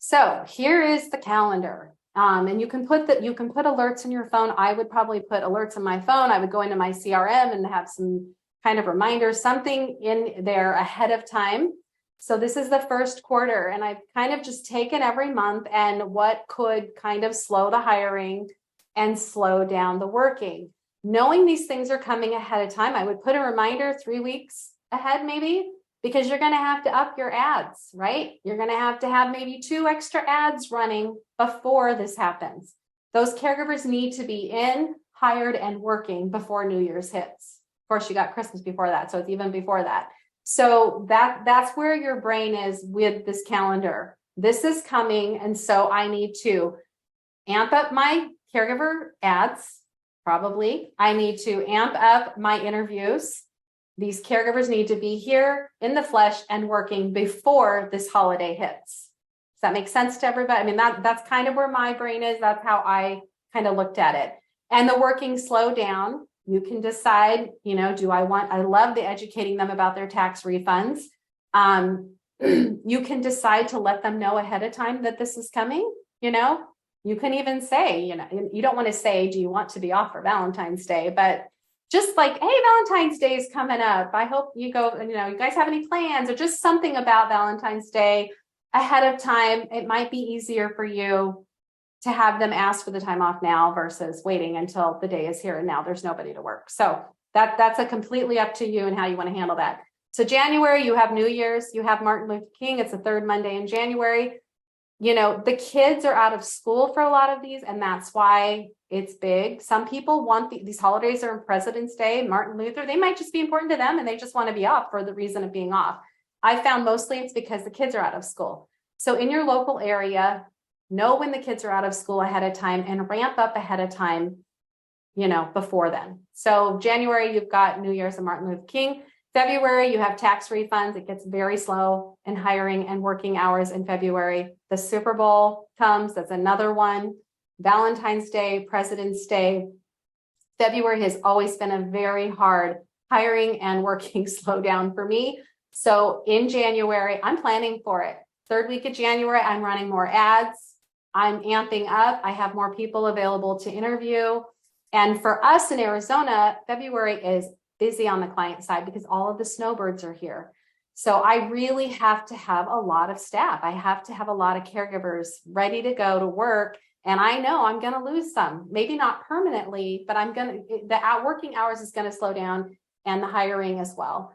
So here is the calendar. And you can put alerts in your phone. I would probably put alerts on my phone. I would go into my CRM and have some kind of reminders, something in there ahead of time. So this is the first quarter, and I've kind of just taken every month and what could kind of slow the hiring and slow down the working. Knowing these things are coming ahead of time, I would put a reminder 3 weeks ahead maybe, because you're going to have to up your ads, right? You're going to have maybe 2 extra ads running before this happens. Those caregivers need to be in, hired, and working before New Year's hits. Of course, you got Christmas before that, so it's even before that. So that's where your brain is with this calendar. This is coming, and so I need to amp up my caregiver ads, probably. I need to amp up my interviews. These caregivers need to be here in the flesh and working before this holiday hits. Does that make sense to everybody? I mean, that's kind of where my brain is. That's how I kind of looked at it. And the working slow down, you can decide, I love the educating them about their tax refunds. You can decide to let them know ahead of time that this is coming, You can even say, you don't want to say, do you want to be off for Valentine's Day? But just like, hey, Valentine's Day is coming up. I hope you go, you guys have any plans, or just something about Valentine's Day ahead of time. It might be easier for you to have them ask for the time off now versus waiting until the day is here and now there's nobody to work. So that's a completely up to you and how you want to handle that. So January, you have New Year's, you have Martin Luther King. It's the 3rd Monday in January. The kids are out of school for a lot of these, and that's why it's big. Some people want these holidays are on President's Day, Martin Luther. They might just be important to them and they just want to be off for the reason of being off. I found mostly it's because the kids are out of school. So in your local area, know when the kids are out of school ahead of time and ramp up ahead of time, before then. So January, you've got New Year's and Martin Luther King. February, you have tax refunds. It gets very slow in hiring and working hours in February. The Super Bowl comes. That's another one. Valentine's Day, President's Day. February has always been a very hard hiring and working slowdown for me. So in January, I'm planning for it. 3rd week of January, I'm running more ads. I'm amping up. I have more people available to interview. And for us in Arizona, February is busy on the client side because all of the snowbirds are here. So I really have to have a lot of staff. I have to have a lot of caregivers ready to go to work. And I know I'm going to lose some, maybe not permanently, but the working hours is going to slow down and the hiring as well.